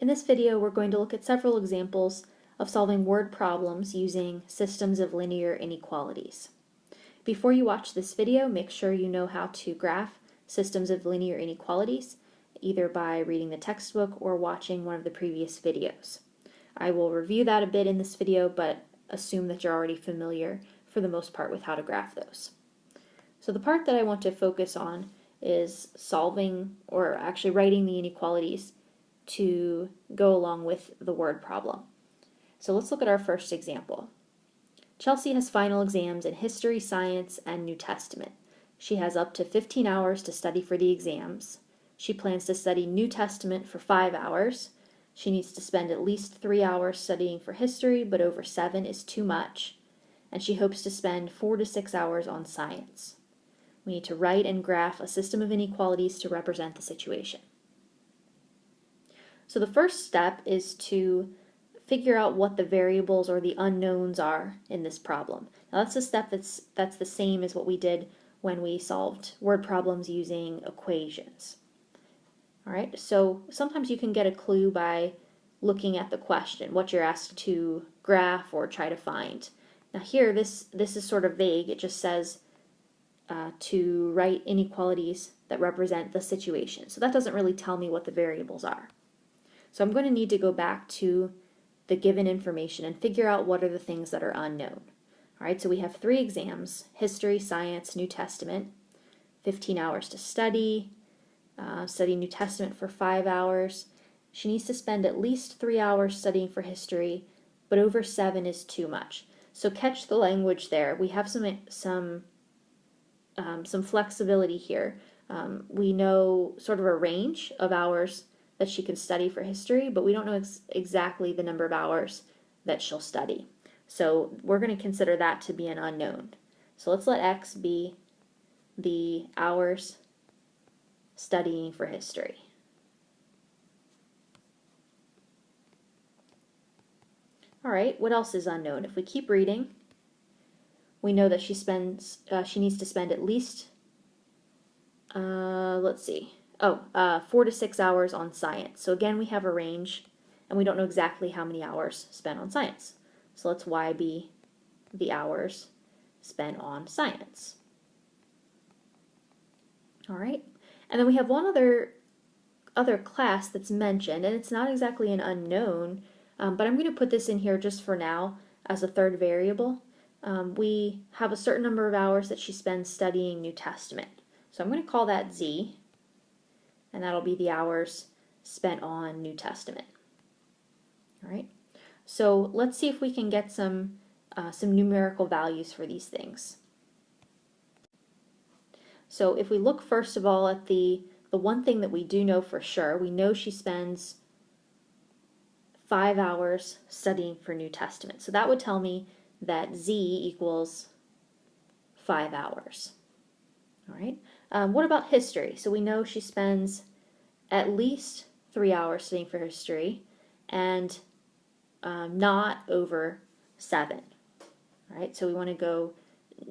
In this video, we're going to look at several examples of solving word problems using systems of linear inequalities. Before you watch this video, make sure you know how to graph systems of linear inequalities, either by reading the textbook or watching one of the previous videos. I will review that a bit in this video, but assume that you're already familiar for the most part with how to graph those. So the part that I want to focus on is solving, or actually writing, the inequalities to go along with the word problem. So let's look at our first example. Chelsea has final exams in history, science, and New Testament. She has up to 15 hours to study for the exams. She plans to study New Testament for 5 hours. She needs to spend at least 3 hours studying for history, but over 7 is too much. And she hopes to spend 4 to 6 hours on science. We need to write and graph a system of inequalities to represent the situation. So the first step is to figure out what the variables or the unknowns are in this problem. Now that's a step that's the same as what we did when we solved word problems using equations. All right, so sometimes you can get a clue by looking at the question, what you're asked to graph or try to find. Now here, this is sort of vague. It just says to write inequalities that represent the situation. So that doesn't really tell me what the variables are. So I'm going to need to go back to the given information and figure out what are the things that are unknown. All right, so we have 3 exams: history, science, New Testament, 15 hours to study, study New Testament for 5 hours. She needs to spend at least 3 hours studying for history, but over 7 is too much. So catch the language there. We have some flexibility here. We know sort of a range of hours that she can study for history, but we don't know exactly the number of hours that she'll study. So we're going to consider that to be an unknown. So let's let X be the hours studying for history. All right, what else is unknown? If we keep reading, we know that she needs to spend at least, 4 to 6 hours on science. So again, we have a range, and we don't know exactly how many hours spent on science. So let's Y be the hours spent on science. All right, and then we have one other class that's mentioned, and it's not exactly an unknown, but I'm going to put this in here just for now as a third variable. We have a certain number of hours that she spends studying New Testament. So I'm going to call that Z, and that'll be the hours spent on New Testament. All right, so let's see if we can get some numerical values for these things. So if we look first of all at the one thing that we do know for sure, we know she spends 5 hours studying for New Testament. So that would tell me that Z equals 5 hours. All right. What about history? So we know she spends at least 3 hours studying for history, and not over 7. All right. So we want to go,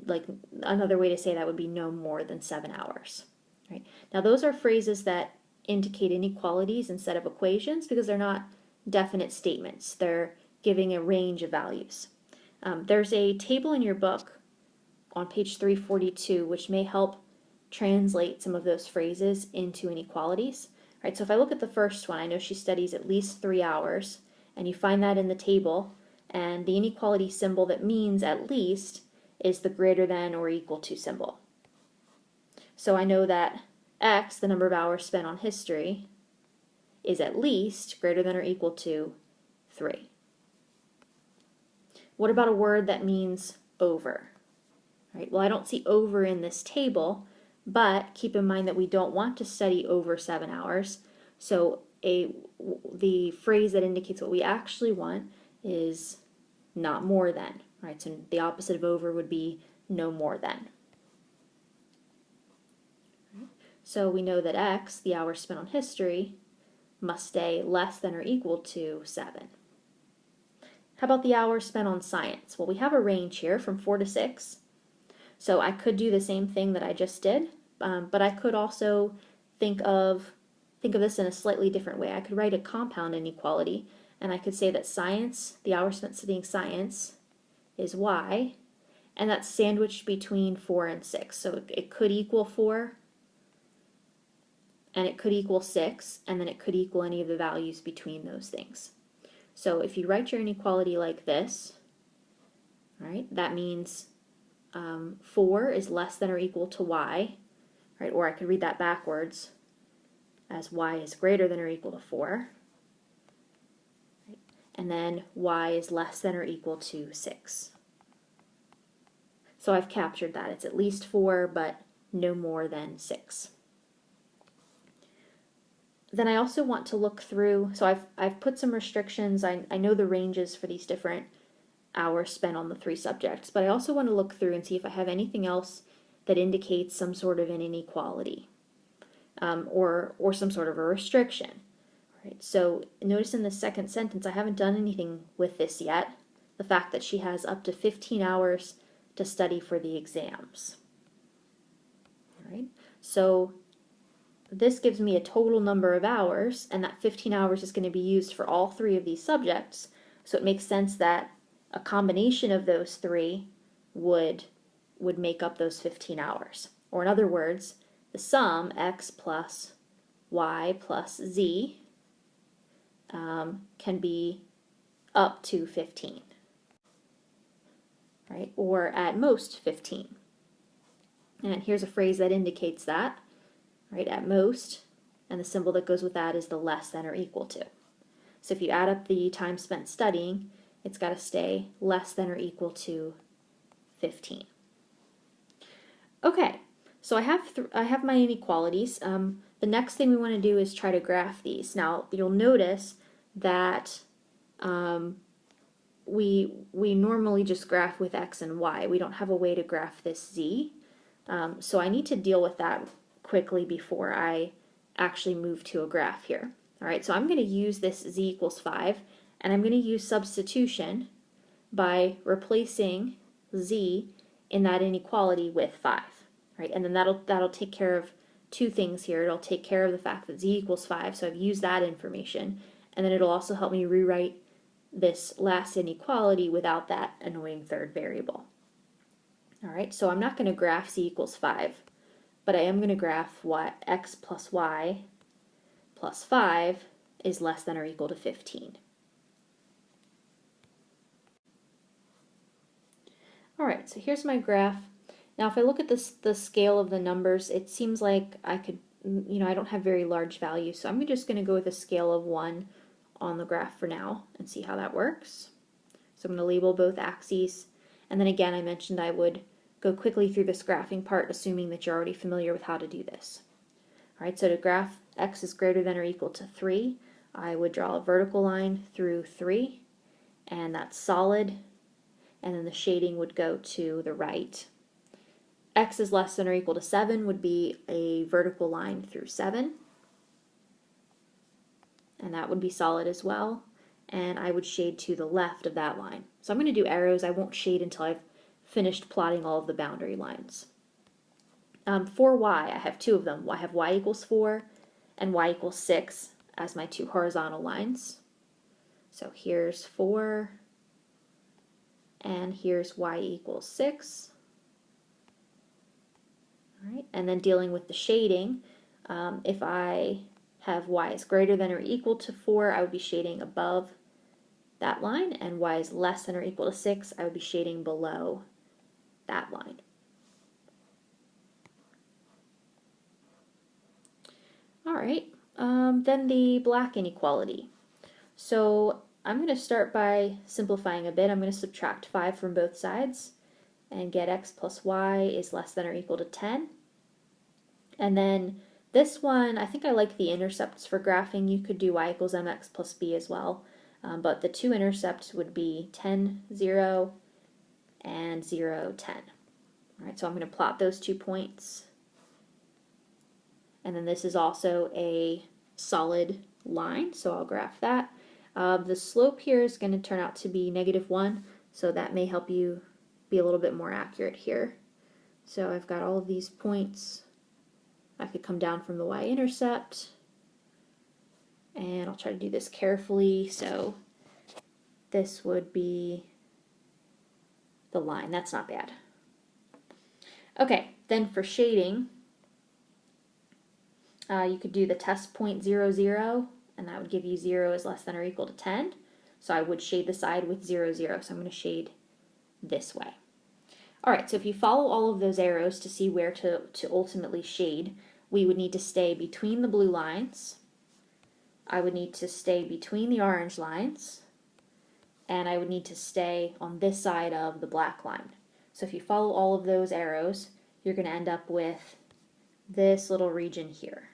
like, another way to say that would be no more than 7 hours. All right. Now those are phrases that indicate inequalities instead of equations because they're not definite statements. They're giving a range of values. There's a table in your book on page 342 which may help translate some of those phrases into inequalities. All right, so if I look at the first one, I know she studies at least 3 hours, and you find that in the table, and the inequality symbol that means at least is the greater than or equal to symbol. So I know that X, the number of hours spent on history, is at least greater than or equal to 3. What about a word that means over? All right, well, I don't see over in this table, but keep in mind that we don't want to study over 7 hours. So the phrase that indicates what we actually want is not more than. Right? So the opposite of over would be no more than. So we know that X, the hours spent on history, must stay less than or equal to 7. How about the hours spent on science? Well, we have a range here from 4 to 6. So I could do the same thing that I just did, but I could also think of think of this in a slightly different way. I could write a compound inequality, and I could say that science, the hours spent studying science, is y, and that's sandwiched between 4 and 6. So it could equal 4, and it could equal 6, and then it could equal any of the values between those things. So if you write your inequality like this, right, that means 4 is less than or equal to y, right, or I could read that backwards as y is greater than or equal to 4, right, and then y is less than or equal to 6. So I've captured that. It's at least 4, but no more than 6. Then I also want to look through, so I've put some restrictions. I know the ranges for these different hours spent on the 3 subjects, but I also want to look through and see if I have anything else that indicates some sort of an inequality or some sort of a restriction. Right, so notice in the second sentence, I haven't done anything with this yet. The fact that she has up to 15 hours to study for the exams. All right, so this gives me a total number of hours, and that 15 hours is going to be used for all 3 of these subjects. So it makes sense that a combination of those 3 would make up those 15 hours. Or in other words, the sum x plus y plus z can be up to 15, right? Or at most 15. And here's a phrase that indicates that, right? At most, and the symbol that goes with that is the less than or equal to. So if you add up the time spent studying, it's got to stay less than or equal to 15. Okay, so I have my inequalities. The next thing we want to do is try to graph these. Now you'll notice that we normally just graph with x and y. We don't have a way to graph this z. So I need to deal with that quickly before I actually move to a graph here. All right, so I'm going to use this z equals 5, and I'm going to use substitution by replacing z in that inequality with 5. Right, and then that'll take care of 2 things here. It'll take care of the fact that z equals 5, so I've used that information, and then it'll also help me rewrite this last inequality without that annoying third variable. All right, so I'm not going to graph z equals 5, but I am going to graph x plus y plus 5 is less than or equal to 15. All right, so here's my graph. Now if I look at the scale of the numbers, it seems like I could, I don't have very large values, so I'm just going to go with a scale of 1 on the graph for now and see how that works. So I'm going to label both axes, and then again I mentioned I would go quickly through this graphing part, assuming that you're already familiar with how to do this. All right, so to graph x is greater than or equal to 3, I would draw a vertical line through 3, and that's solid, and then the shading would go to the right. X is less than or equal to 7 would be a vertical line through 7, and that would be solid as well, and I would shade to the left of that line. So I'm going to do arrows. I won't shade until I've finished plotting all of the boundary lines. For y, I have 2 of them. I have y equals 4 and y equals 6 as my 2 horizontal lines. So here's 4 and here's y equals 6. All right, and then dealing with the shading, if I have y is greater than or equal to 4, I would be shading above that line, and y is less than or equal to 6, I would be shading below that line. All right, then the black inequality. So I'm going to start by simplifying a bit. I'm going to subtract 5 from both sides and get x plus y is less than or equal to 10. And then this one, I think I like the intercepts for graphing. You could do y equals mx plus b as well, but the 2 intercepts would be 10, 0, and 0, 10. All right, so I'm going to plot those 2 points. And then this is also a solid line, so I'll graph that. The slope here is going to turn out to be -1, so that may help you be a little bit more accurate here. So I've got all of these points. I could come down from the y-intercept, And I'll try to do this carefully. So this would be the line. That's not bad. Okay, then for shading, you could do the test point 0, 0, and that would give you 0 is less than or equal to 10. So I would shade the side with 0, 0. So I'm going to shade this way. All right, so if you follow all of those arrows to see where to ultimately shade, we would need to stay between the blue lines. I would need to stay between the orange lines, and I would need to stay on this side of the black line. So if you follow all of those arrows, you're going to end up with this little region here.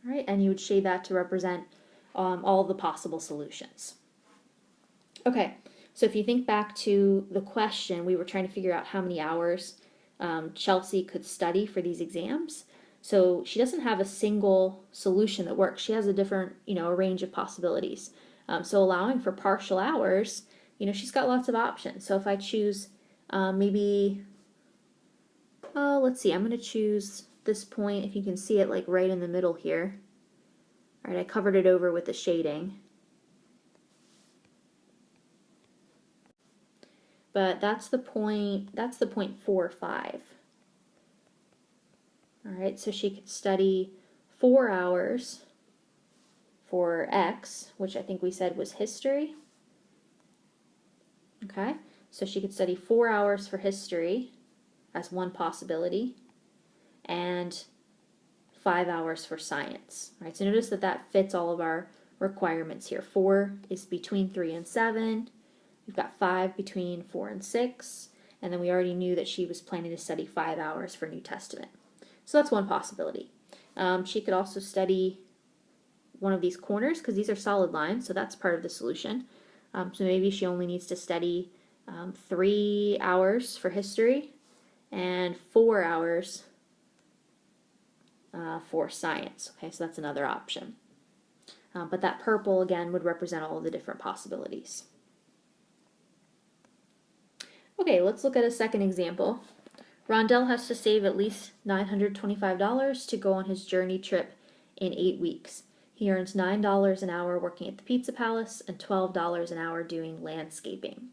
All right, and you would shade that to represent all of the possible solutions. Okay, so if you think back to the question, we were trying to figure out how many hours Chelsea could study for these exams. So she doesn't have a single solution that works. She has a different, a range of possibilities. So allowing for partial hours, she's got lots of options. So if I choose maybe, let's see, I'm going to choose this point, if you can see it like right in the middle here. All right, I covered it over with the shading. But that's the point 4, 5. All right, so she could study 4 hours for X, which I think we said was history. Okay, so she could study 4 hours for history as one possibility, and 5 hours for science. All right, so notice that that fits all of our requirements here. 4 is between 3 and 7. We've got 5 between 4 and 6, and then we already knew that she was planning to study 5 hours for New Testament. So that's one possibility. She could also study one of these corners because these are solid lines, so that's part of the solution. So maybe she only needs to study 3 hours for history and 4 hours for science. Okay, so that's another option. But that purple, again, would represent all of the different possibilities. Okay, let's look at a second example. Rondell has to save at least $925 to go on his journey trip in 8 weeks. He earns $9 an hour working at the Pizza Palace and $12 an hour doing landscaping.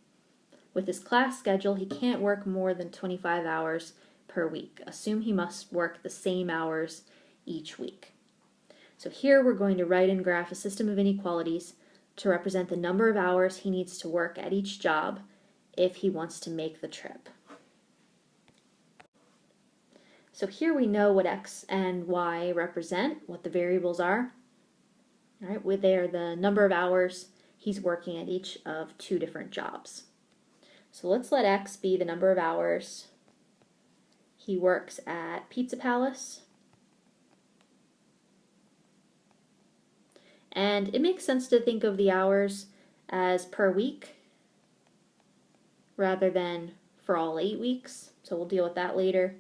With his class schedule, he can't work more than 25 hours per week. Assume he must work the same hours each week. So here we're going to write and graph a system of inequalities to represent the number of hours he needs to work at each job if he wants to make the trip. So here we know what X and Y represent, what the variables are. All right, they are the number of hours he's working at each of 2 different jobs. So let's let X be the number of hours he works at Pizza Palace. And it makes sense to think of the hours as per week rather than for all 8 weeks. So we'll deal with that later.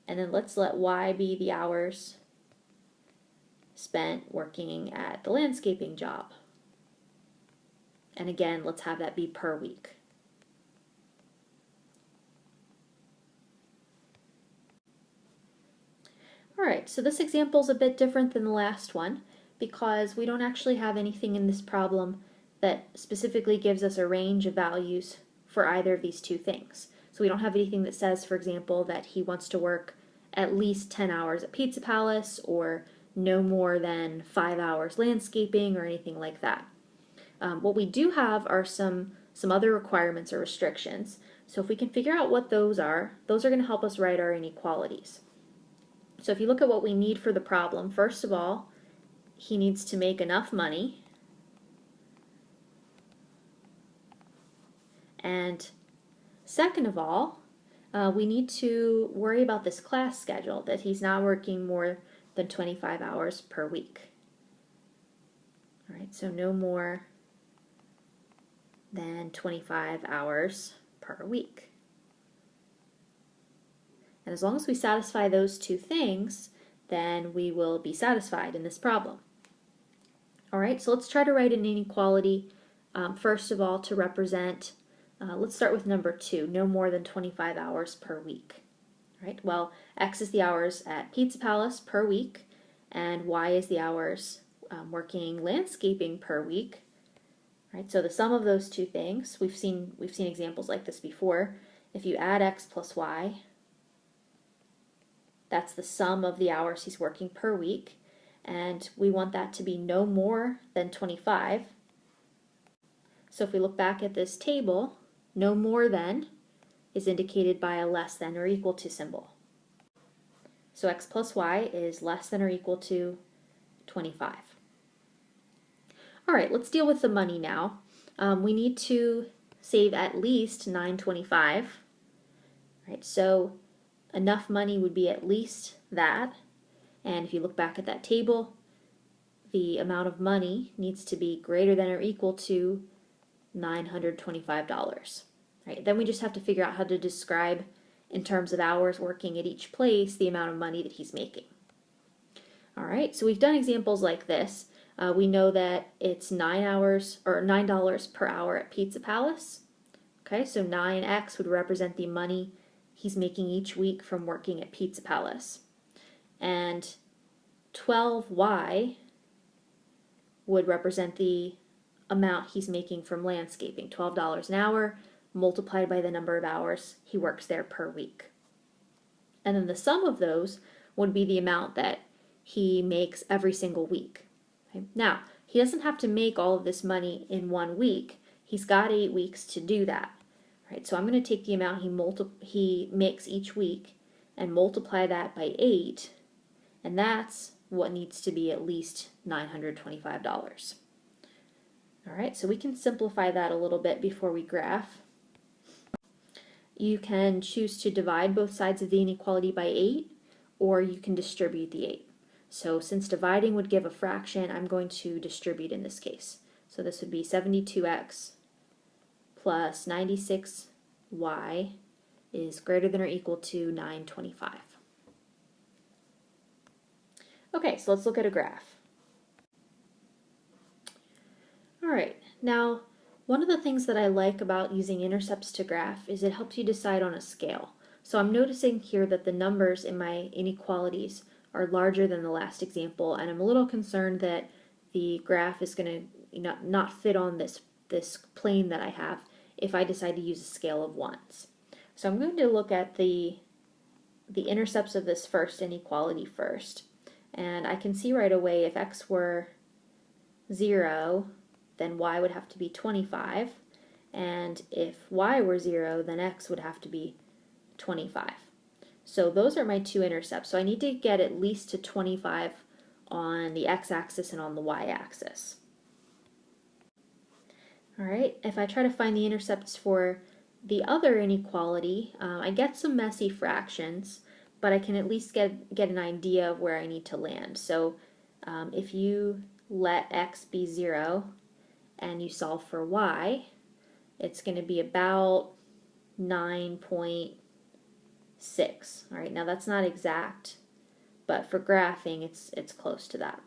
And then let's let Y be the hours spent working at the landscaping job. And again, let's have that be per week. All right, so this example is a bit different than the last one because we don't actually have anything in this problem that specifically gives us a range of values for either of these 2 things. So we don't have anything that says, for example, that he wants to work at least 10 hours at Pizza Palace or no more than 5 hours landscaping or anything like that. What we do have are some other requirements or restrictions. So if we can figure out what those are going to help us write our inequalities. So if you look at what we need for the problem, first of all, he needs to make enough money. And second of all, we need to worry about this class schedule, that he's not working more than 25 hours per week. All right, so no more than 25 hours per week. And as long as we satisfy those 2 things, then we will be satisfied in this problem. All right, so let's try to write an inequality, first of all, to represent, let's start with number 2, no more than 25 hours per week. All right, well, X is the hours at Pizza Palace per week, and y is the hours working landscaping per week. Right, so the sum of those two things, we've seen examples like this before. If you add x plus y, that's the sum of the hours he's working per week, and we want that to be no more than 25. So if we look back at this table, no more than is indicated by a less than or equal to symbol. So x plus y is less than or equal to 25. All right, let's deal with the money now. We need to save at least $9.25. Right, so enough money would be at least that. And if you look back at that table, the amount of money needs to be greater than or equal to $925. Right, then we just have to figure out how to describe in terms of hours working at each place the amount of money that he's making. All right, so we've done examples like this. We know that it's $9 per hour at Pizza Palace. Okay, so 9x would represent the money he's making each week from working at Pizza Palace. And 12y would represent the amount he's making from landscaping, $12 an hour multiplied by the number of hours he works there per week. And then the sum of those would be the amount that he makes every single week. Okay? Now, he doesn't have to make all of this money in 1 week. He's got 8 weeks to do that. Right? So I'm going to take the amount he makes each week and multiply that by 8, and that's what needs to be at least $925. All right, so we can simplify that a little bit before we graph. You can choose to divide both sides of the inequality by 8, or you can distribute the 8. So since dividing would give a fraction, I'm going to distribute in this case. So this would be 72x plus 96y is greater than or equal to 925. Okay, so let's look at a graph. All right, now one of the things that I like about using intercepts to graph is it helps you decide on a scale. So I'm noticing here that the numbers in my inequalities are larger than the last example, and I'm a little concerned that the graph is going to not fit on this plane that I have if I decide to use a scale of ones. So I'm going to look at the intercepts of this first inequality first, and I can see right away if x were 0, then y would have to be 25, and if y were 0, then x would have to be 25. So those are my two intercepts. So I need to get at least to 25 on the x-axis and on the y-axis. All right, if I try to find the intercepts for the other inequality, I get some messy fractions, but I can at least get an idea of where I need to land. So if you let x be 0 and you solve for y, it's going to be about 9.6. All right, now that's not exact, but for graphing, it's close to that.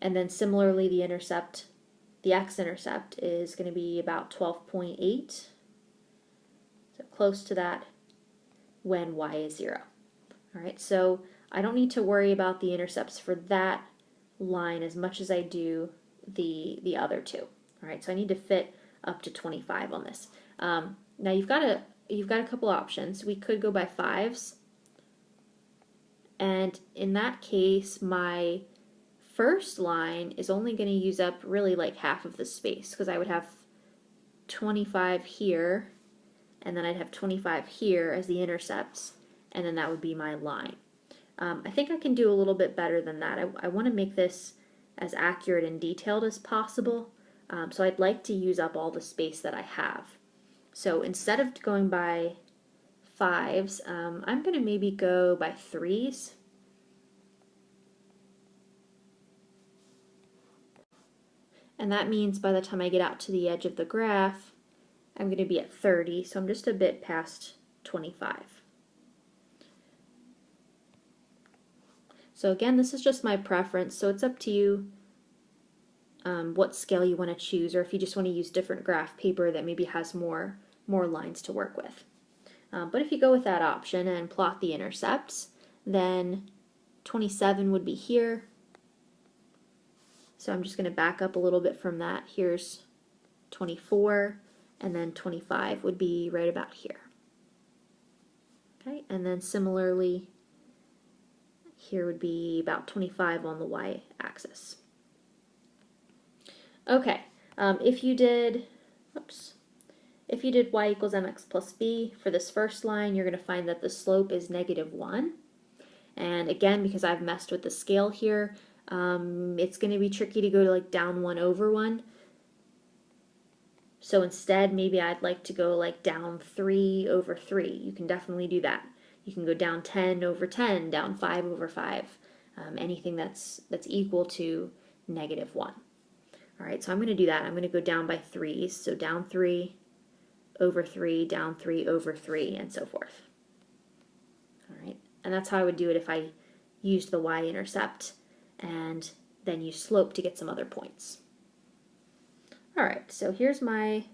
And then similarly, the x-intercept is going to be about 12.8, so close to that when y is 0. All right, so I don't need to worry about the intercepts for that line as much as I do the other two. All right, so I need to fit up to 25 on this. Now you've got a couple options. We could go by 5s, and in that case, my first line is only going to use up really like half of the space, because I would have 25 here, and then I'd have 25 here as the intercepts, and then that would be my line. I think I can do a little bit better than that. I want to make this as accurate and detailed as possible, so I'd like to use up all the space that I have. So instead of going by 5s, I'm going to maybe go by 3s. And that means by the time I get out to the edge of the graph, I'm going to be at 30, so I'm just a bit past 25. So again, this is just my preference, so it's up to you what scale you want to choose, or if you just want to use different graph paper that maybe has more lines to work with. But if you go with that option and plot the intercepts, then 27 would be here. So I'm just going to back up a little bit from that. Here's 24, and then 25 would be right about here. Okay, and then similarly, here would be about 25 on the y-axis. Okay, if you did y equals mx plus b for this first line, you're going to find that the slope is -1. And again, because I've messed with the scale here, it's going to be tricky to go to like down 1 over 1. So instead, maybe I'd like to go like down 3 over 3. You can definitely do that. You can go down 10 over 10, down 5 over 5, anything that's equal to -1. All right, so I'm going to do that. I'm going to go down by 3s, so down 3 over 3, down 3 over 3, and so forth. All right, and that's how I would do it if I used the y-intercept and then use slope to get some other points. All right, so here's my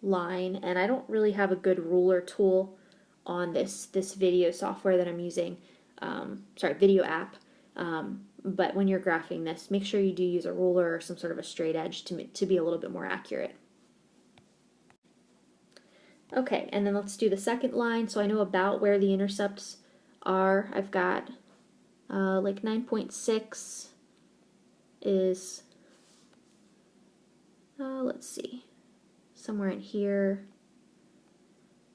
line, and I don't really have a good ruler tool on this video software that I'm using, video app. But when you're graphing this, make sure you do use a ruler or some sort of a straight edge to be a little bit more accurate. Okay, and then let's do the second line. So I know about where the intercepts are. I've got like 9.6 is, let's see, somewhere in here.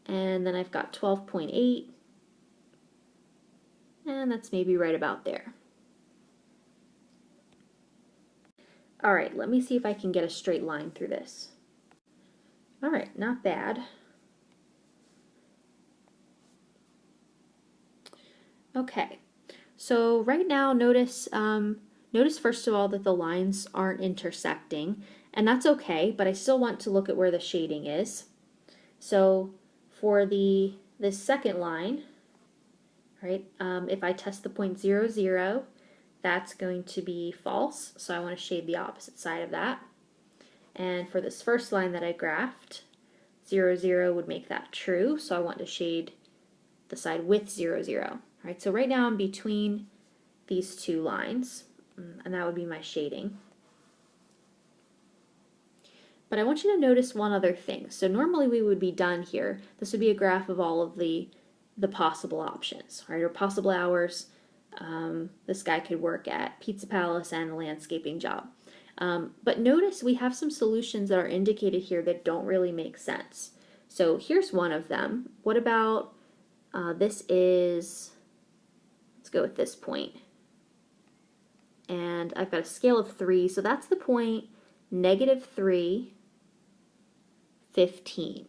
And then I've got 12.8, and that's maybe right about there. All right, let me see if I can get a straight line through this. All right, not bad. Okay, so right now notice first of all that the lines aren't intersecting, and that's okay, but I still want to look at where the shading is. So for this second line, right, if I test the point 0, 0, that's going to be false, so I want to shade the opposite side of that. And for this first line that I graphed, 0, 0 would make that true, so I want to shade the side with 0, 0. All right, so right now I'm between these two lines, and that would be my shading. But I want you to notice one other thing. So normally we would be done here. This would be a graph of all of the possible options, right, or possible hours. This guy could work at Pizza Palace and a landscaping job. But notice we have some solutions that are indicated here that don't really make sense. So here's one of them. What about this is, let's go with this point. And I've got a scale of 3, so that's the point -3, 15.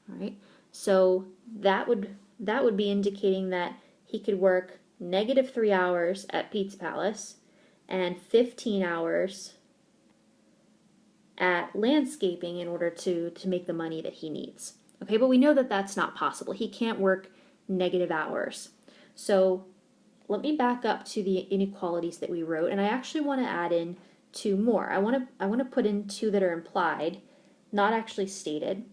All right, so that would be indicating that he could work -3 hours at Pizza Palace and 15 hours at landscaping in order to make the money that he needs. Okay, but we know that that's not possible. He can't work negative hours. So let me back up to the inequalities that we wrote, and I actually want to add in 2 more. I want to put in 2 that are implied, not actually stated,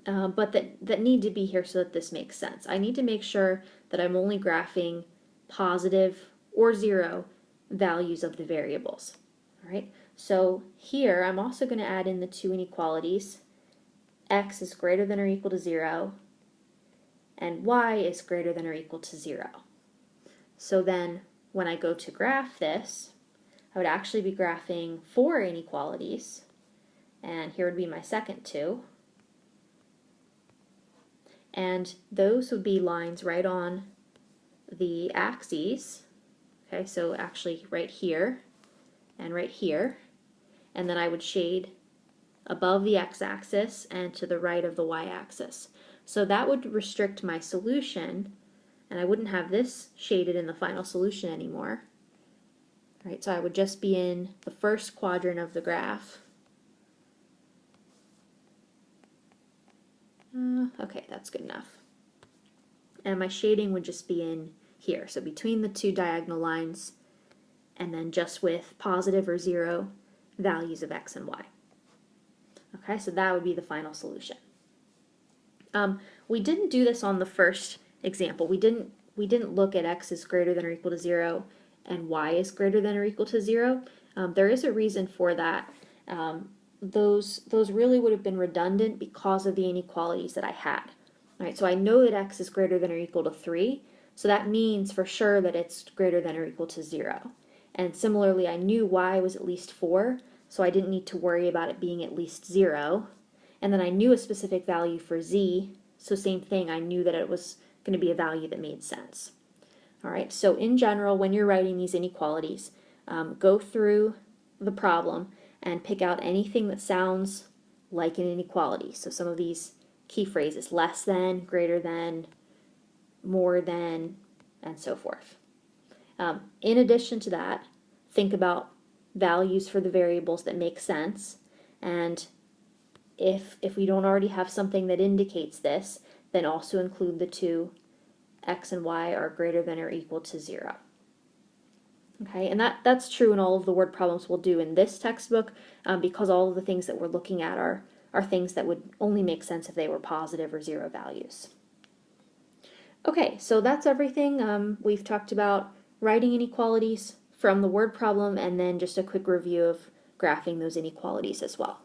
but that need to be here so that this makes sense. I need to make sure that I'm only graphing positive or 0 values of the variables. All right, so here I'm also going to add in the 2 inequalities. X is greater than or equal to 0, and y is greater than or equal to 0. So then when I go to graph this, I would actually be graphing 4 inequalities, and here would be my second 2. And those would be lines right on the axes. Okay, so actually right here and right here. And then I would shade above the x-axis and to the right of the y-axis. So that would restrict my solution, and I wouldn't have this shaded in the final solution anymore. Right, so I would just be in the first quadrant of the graph. Okay, that's good enough. And my shading would just be in here, so between the 2 diagonal lines, and then just with positive or 0 values of x and y. Okay, so that would be the final solution. We didn't do this on the first example. We didn't we didn't look at x is greater than or equal to 0 and y is greater than or equal to 0. There is a reason for that. Those really would have been redundant because of the inequalities that I had. All right, so I know that x is greater than or equal to 3, so that means for sure that it's greater than or equal to 0. And similarly, I knew y was at least 4, so I didn't need to worry about it being at least 0. And then I knew a specific value for z, so same thing, I knew that it was going to be a value that made sense. All right, so in general, when you're writing these inequalities, go through the problem and pick out anything that sounds like an inequality. So some of these key phrases, less than, greater than, more than, and so forth. In addition to that, think about values for the variables that make sense, and if we don't already have something that indicates this, then also include the two x and y are greater than or equal to 0. Okay, and that's true in all of the word problems we'll do in this textbook, because all of the things that we're looking at are things that would only make sense if they were positive or 0 values. Okay, so that's everything. We've talked about writing inequalities from the word problem, and then just a quick review of graphing those inequalities as well.